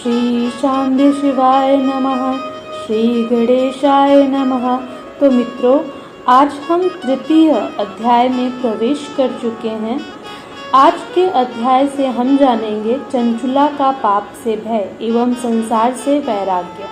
श्री शांति शिवाय नमः। श्री गणेशाय नमः। तो मित्रों, आज हम तृतीय अध्याय में प्रवेश कर चुके हैं। आज के अध्याय से हम जानेंगे चंचुला का पाप से भय एवं संसार से वैराग्य।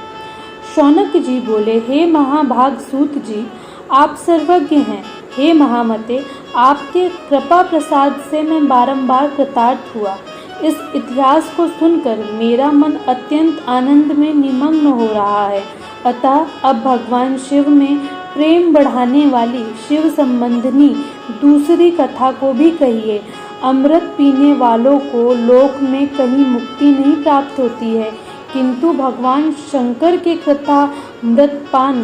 शौनक जी बोले, हे महाभाग सूत जी, आप सर्वज्ञ हैं। हे महामते, आपके कृपा प्रसाद से मैं बारंबार कृतार्थ हुआ। इस इतिहास को सुनकर मेरा मन अत्यंत आनंद में निमग्न हो रहा है। अतः अब भगवान शिव में प्रेम बढ़ाने वाली शिव संबंधिनी दूसरी कथा को भी कहिए। अमृत पीने वालों को लोक में कहीं मुक्ति नहीं प्राप्त होती है, किंतु भगवान शंकर के कथा अमृतपान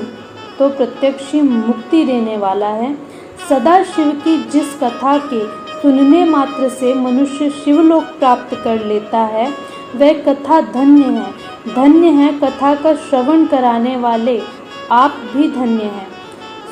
तो प्रत्यक्ष मुक्ति देने वाला है। सदा शिव की जिस कथा के सुनने मात्र से मनुष्य शिवलोक प्राप्त कर लेता है, वह कथा धन्य है। धन्य है कथा का श्रवण कराने वाले, आप भी धन्य हैं।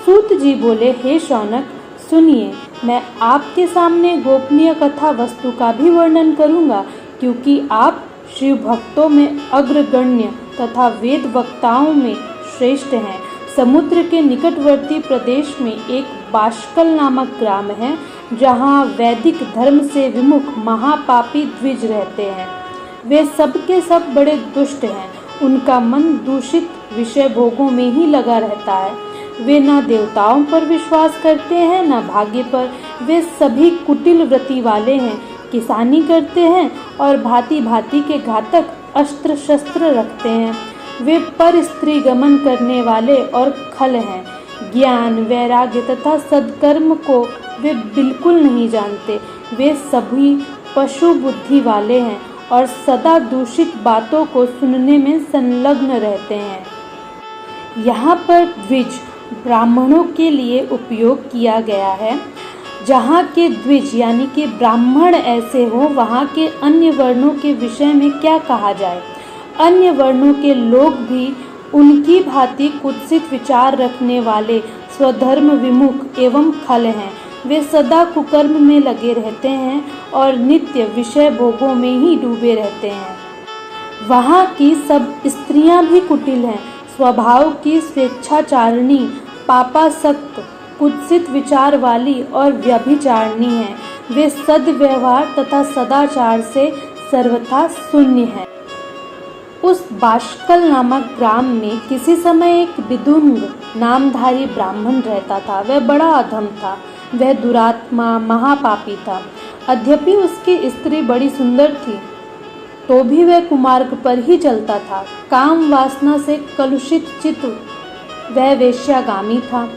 सूत जी बोले, हे शौनक, सुनिए, मैं आपके सामने गोपनीय कथा वस्तु का भी वर्णन करूंगा, क्योंकि आप शिव भक्तों में अग्रगण्य तथा वेद वक्ताओं में श्रेष्ठ हैं। समुद्र के निकटवर्ती प्रदेश में एक बाष्कल नामक ग्राम है, जहाँ वैदिक धर्म से विमुख महापापी द्विज रहते हैं। वे सबके सब बड़े दुष्ट हैं। उनका मन दूषित विषय भोगों में ही लगा रहता है। वे न देवताओं पर विश्वास करते हैं, न भाग्य पर। वे सभी कुटिल वृत्ति वाले हैं, किसानी करते हैं और भांति भांति के घातक अस्त्र शस्त्र रखते हैं। वे पर स्त्री गमन करने वाले और खल हैं। ज्ञान, वैराग्य तथा सद्कर्म को वे बिल्कुल नहीं जानते। वे सभी पशु बुद्धि वाले हैं और सदा दूषित बातों को सुनने में संलग्न रहते हैं। यहाँ पर द्विज ब्राह्मणों के लिए उपयोग किया गया है। जहाँ के द्विज यानी कि ब्राह्मण ऐसे हो, वहाँ के अन्य वर्णों के विषय में क्या कहा जाए। अन्य वर्णों के लोग भी उनकी भांति कुत्सित विचार रखने वाले, स्वधर्म विमुख एवं खल हैं। वे सदा कुकर्म में लगे रहते हैं और नित्य विषय भोगों में ही डूबे रहते हैं। वहाँ की सब स्त्रियां भी कुटिल हैं, स्वभाव की स्वेच्छाचारिणी, पापासक्त, कुत्सित विचार वाली और व्यभिचारिणी हैं। वे सद्व्यवहार तथा सदाचार से सर्वथा शून्य हैं। उस बाष्कल नामक ग्राम में किसी समय एक विदुंग नामधारी ब्राह्मण रहता था। वह बड़ा अधम था। वह दुरात्मा, महापापी था। यद्यपि उसकी स्त्री बड़ी सुंदर थी, तो भी वह कुमार्ग पर ही चलता था। काम वासना से कलुषित चित्त वह वेश्यागामी था।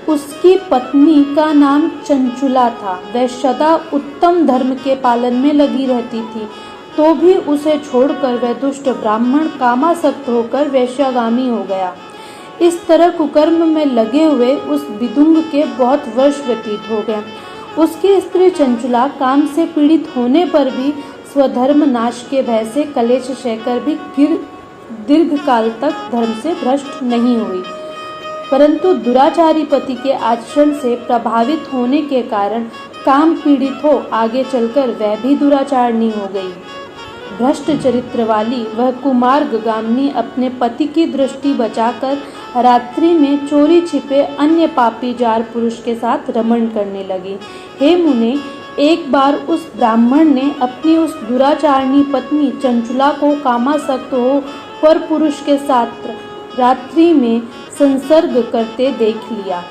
उसकी पत्नी का नाम चंचुला था। वह सदा उत्तम धर्म के पालन में लगी रहती थी, तो भी उसे छोड़कर वह दुष्ट ब्राह्मण कामासक्त होकर वेश्यागामी हो गया। इस तरह कुकर्म में लगे हुए उस विदुंग के बहुत वर्ष व्यतीत हो गए। उसकी स्त्री चंचुला काम से पीड़ित होने पर भी स्वधर्म नाश के भय से कलेश सहकर भी दीर्घ काल तक धर्म से भ्रष्ट नहीं हुई, परंतु दुराचारी पति के आचरण से प्रभावित होने के कारण काम पीड़ित हो आगे चलकर वह भी दुराचारणी हो गई। भ्रष्ट चरित्र वाली वह कुमार्गगामिनी अपने पति की दृष्टि बचाकर रात्रि में चोरी छिपे अन्य पापी जार पुरुष के साथ रमण करने लगी। हे मुने, एक बार उस ब्राह्मण ने अपनी उस दुराचारणी पत्नी चंचुला को कामासक्त हो पर पुरुष के साथ रात्रि में संसर्ग करते देख लिया।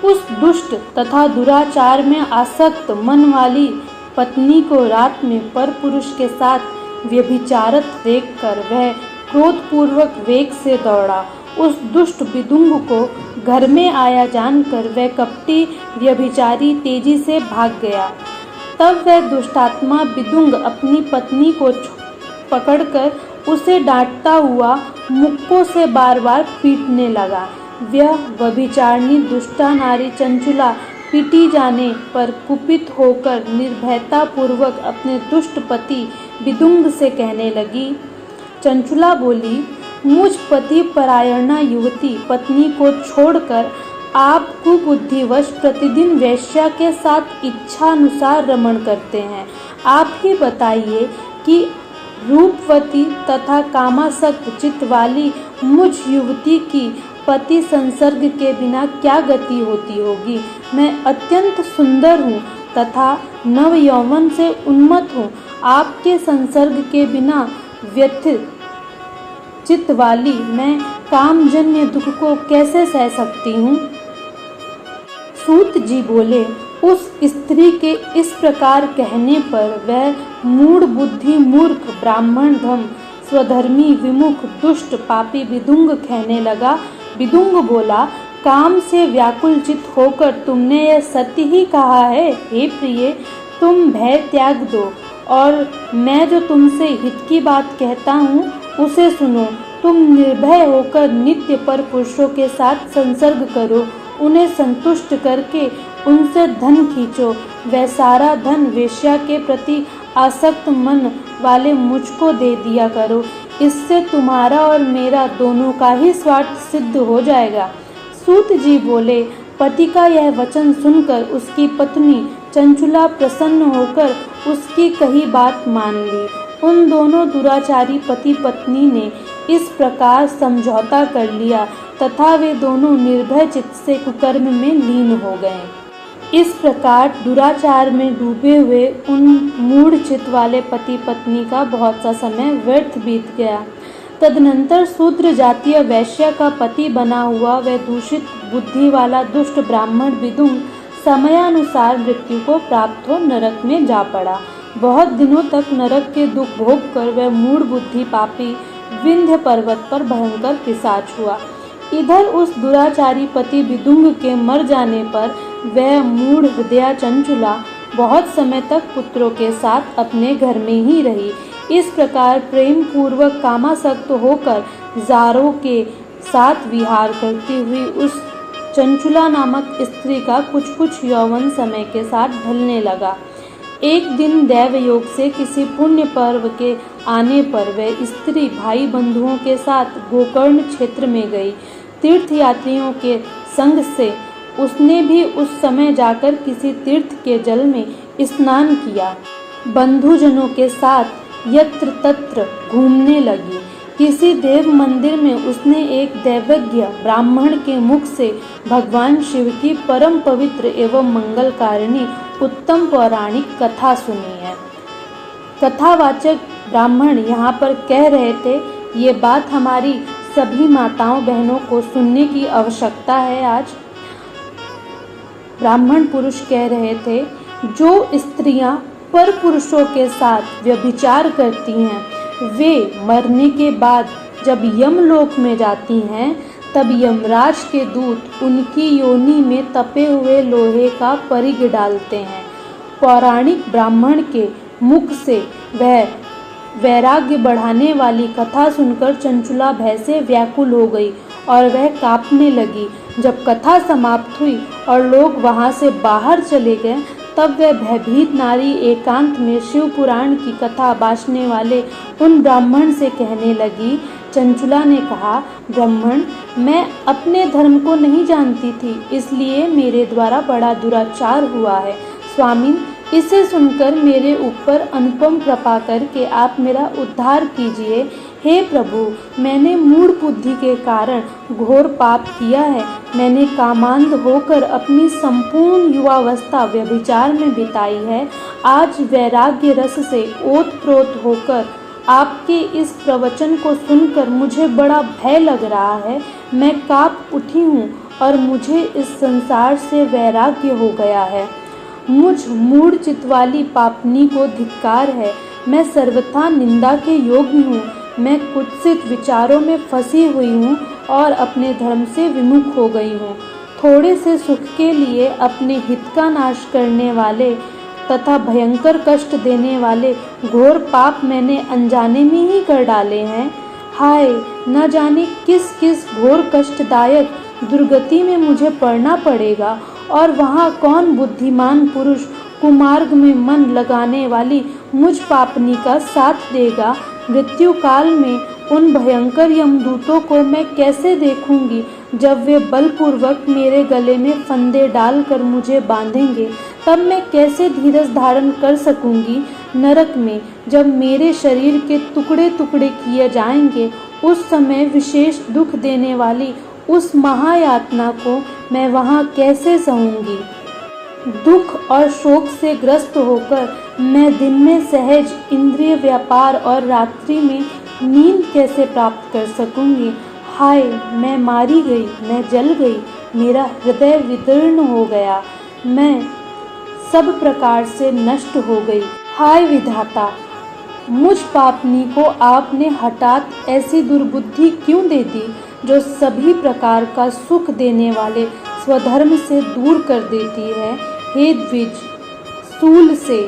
उस दुष्ट तथा दुराचार में आसक्त मन वाली पत्नी को रात में पर पुरुष के साथ व्यभिचारत देखकर वह क्रोधपूर्वक वेग से दौड़ा। उस दुष्ट विदुंग को घर में आया जानकर वह कपटी व्यभिचारी तेजी से भाग गया। तब वह दुष्टात्मा विदुंग अपनी पत्नी को पकड़कर उसे डांटता हुआ मुक्कों से बार बार पीटने लगा। वह व्यभिचारिणी दुष्टा नारी चंचुला पीटी जाने पर कुपित होकर निर्भयता पूर्वक अपने दुष्ट पति विदुंग से कहने लगी। चंचुला बोली, मुझ पति परायणा युवती पत्नी को छोड़कर आप कुबुद्धिवश प्रतिदिन वेश्या के साथ इच्छानुसार रमण करते हैं। आप ही बताइए कि रूपवती तथा कामासक्त चित्त वाली मुझ युवती की पति संसर्ग के बिना क्या गति होती होगी। मैं अत्यंत सुंदर हूँ तथा नव यौवन से उन्मत्त हूँ। आपके संसर्ग के बिना व्यथित चित्त वाली मैं कामजन्य दुख को कैसे सह सकती हूँ। सूत जी बोले, उस स्त्री के इस प्रकार कहने पर वह मूढ़ बुद्धि मूर्ख ब्राह्मण धम स्वधर्मी विमुख दुष्ट पापी विदुंग कहने लगा। विदुंग बोला, काम से व्याकुल चित होकर तुमने यह सत्य ही कहा है। हे प्रिय, तुम भय त्याग दो और मैं जो तुमसे हित की बात कहता हूँ उसे सुनो। तुम निर्भय होकर नित्य पर पुरुषों के साथ संसर्ग करो, उन्हें संतुष्ट करके उनसे धन खींचो। वह सारा धन वेश्या के प्रति आसक्त मन वाले मुझको दे दिया करो। इससे तुम्हारा और मेरा दोनों का ही स्वार्थ सिद्ध हो जाएगा। सूत जी बोले, पति का यह वचन सुनकर उसकी पत्नी चंचुला प्रसन्न होकर उसकी कही बात मान ली। उन दोनों दुराचारी पति पत्नी ने इस प्रकार समझौता कर लिया तथा वे दोनों निर्भय चित्त से कुकर्म में लीन हो गए। इस प्रकार दुराचार में डूबे हुए उन मूढ़ चित्त वाले पति पत्नी का बहुत सा समय व्यर्थ बीत गया। तदनंतर शूद्र जातीय वैश्य का पति बना हुआ वह दूषित बुद्धि वाला दुष्ट ब्राह्मण विदुंग समयानुसार मृत्यु को प्राप्त हो नरक में जा पड़ा। बहुत दिनों तक नरक के दुख भोग कर वह मूढ़ बुद्धि पापी विंध्य पर्वत पर भयंकर पिशाच हुआ। इधर उस दुराचारी पति विदुंग के मर जाने पर वह मूढ़ हृदया चंचुला बहुत समय तक पुत्रों के साथ अपने घर में ही रही। इस प्रकार प्रेम पूर्वक कामासक्त होकर जारों के साथ विहार करती हुई उस चंचुला नामक स्त्री का कुछ यौवन समय के साथ ढलने लगा। एक दिन दैव योग से किसी पुण्य पर्व के आने पर वह स्त्री भाई बंधुओं के साथ गोकर्ण क्षेत्र में गई। तीर्थ यात्रियों के संग से उसने भी उस समय जाकर किसी तीर्थ के जल में स्नान किया। बंधुजनों के साथ यत्र तत्र घूमने लगी। किसी देव मंदिर में उसने एक दैवज्ञ ब्राह्मण के मुख से भगवान शिव की परम पवित्र एवं मंगलकारिणी उत्तम पौराणिक कथा सुनी है। कथावाचक ब्राह्मण यहाँ पर कह रहे थे, ये बात हमारी सभी माताओं बहनों को सुनने की आवश्यकता है। आज ब्राह्मण पुरुष कह रहे थे, जो स्त्रियां पर पुरुषों के साथ व्यभिचार करती हैं वे मरने के बाद जब यमलोक में जाती हैं तब यमराज के दूत उनकी योनि में तपे हुए लोहे का परिग डालते हैं। पौराणिक ब्राह्मण के मुख से वह वैराग्य बढ़ाने वाली कथा सुनकर चंचुला भय से व्याकुल हो गई और वह कांपने लगी। जब कथा समाप्त हुई और लोग वहां से बाहर चले गए तब वह भयभीत नारी एकांत में शिव पुराण की कथा बाँचने वाले उन ब्राह्मण से कहने लगी। चंचुला ने कहा, ब्राह्मण, मैं अपने धर्म को नहीं जानती थी, इसलिए मेरे द्वारा बड़ा दुराचार हुआ है। स्वामी, इसे सुनकर मेरे ऊपर अनुपम कृपा करके आप मेरा उद्धार कीजिए। हे प्रभु, मैंने मूढ़ बुद्धि के कारण घोर पाप किया है। मैंने कामांध होकर अपनी संपूर्ण युवावस्था व्यभिचार में बिताई है। आज वैराग्य रस से ओतप्रोत होकर आपके इस प्रवचन को सुनकर मुझे बड़ा भय लग रहा है। मैं कांप उठी हूँ और मुझे इस संसार से वैराग्य हो गया है। मुझ मूढ़ चित्त वाली पापनी को धिक्कार है। मैं सर्वथा निंदा के योग्य हूँ। मैं कुत्सित विचारों में फंसी हुई हूँ और अपने धर्म से विमुख हो गई हूँ। थोड़े से सुख के लिए अपने हित का नाश करने वाले तथा भयंकर कष्ट देने वाले घोर पाप मैंने अनजाने में ही कर डाले हैं। हाय, न जाने किस किस घोर कष्टदायक दुर्गति में मुझे पड़ना पड़ेगा और वहाँ कौन बुद्धिमान पुरुष कुमार्ग में मन लगाने वाली मुझ पापनी का साथ देगा। मृत्यु काल में उन भयंकर यमदूतों को मैं कैसे देखूंगी जब वे बलपूर्वक मेरे गले में फंदे डालकर मुझे बांधेंगे, तब मैं कैसे धीरज धारण कर सकूंगी। नरक में जब मेरे शरीर के टुकड़े टुकड़े किए जाएंगे, उस समय विशेष दुख देने वाली उस महायातना को मैं वहाँ कैसे सहूंगी। दुख और शोक से ग्रस्त होकर मैं दिन में सहज इंद्रिय व्यापार और रात्रि में नींद कैसे प्राप्त कर सकूंगी। हाय, मैं मारी गई, मैं जल गई, मेरा हृदय विदीर्ण हो गया, मैं सब प्रकार से नष्ट हो गई। हाय विधाता, मुझ पापनी को आपने हठात ऐसी दुर्बुद्धि क्यों दे दी, जो सभी प्रकार का सुख देने वाले स्वधर्म से दूर कर देती है। हे द्विज, स्थूल से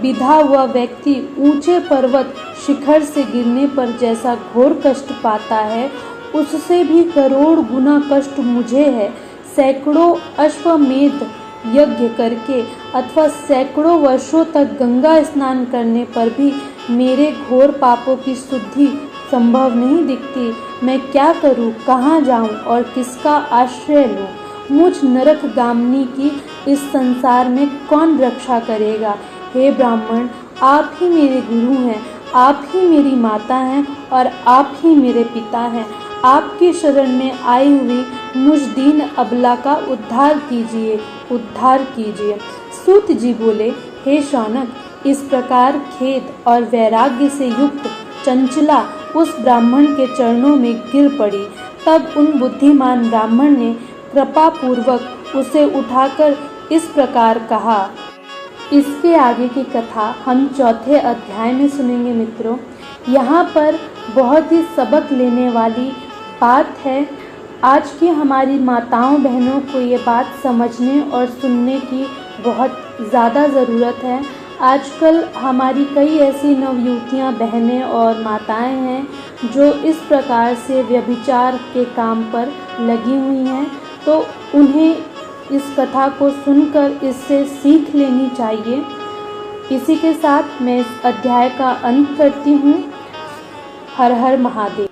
बिधा हुआ व्यक्ति ऊंचे पर्वत शिखर से गिरने पर जैसा घोर कष्ट पाता है, उससे भी करोड़ गुना कष्ट मुझे है। सैकड़ों अश्वमेध यज्ञ करके अथवा सैकड़ों वर्षों तक गंगा स्नान करने पर भी मेरे घोर पापों की शुद्धि संभव नहीं दिखती। मैं क्या करूं, कहाँ जाऊं और किसका आश्रय लूं। मुझ नरक गामिनी की इस संसार में कौन रक्षा करेगा। हे ब्राह्मण, आप ही मेरे गुरु हैं, आप ही मेरी माता हैं और आप ही मेरे पिता हैं। आपकी शरण में आई हुई मुझ दीन अबला का उद्धार कीजिए, उद्धार कीजिए। सूत जी बोले, हे शौनक, इस प्रकार खेद और वैराग्य से युक्त चंचला उस ब्राह्मण के चरणों में गिर पड़ी। तब उन बुद्धिमान ब्राह्मण ने कृपा पूर्वक उसे उठाकर इस प्रकार कहा। इसके आगे की कथा हम चौथे अध्याय में सुनेंगे मित्रों। यहाँ पर बहुत ही सबक लेने वाली बात है। आज की हमारी माताओं बहनों को ये बात समझने और सुनने की बहुत ज़्यादा ज़रूरत है। आजकल हमारी कई ऐसी नवयुवतियाँ बहनें और माताएं हैं जो इस प्रकार से व्यभिचार के काम पर लगी हुई हैं, तो उन्हें इस कथा को सुनकर इससे सीख लेनी चाहिए। इसी के साथ मैं इस अध्याय का अंत करती हूँ। हर हर महादेव।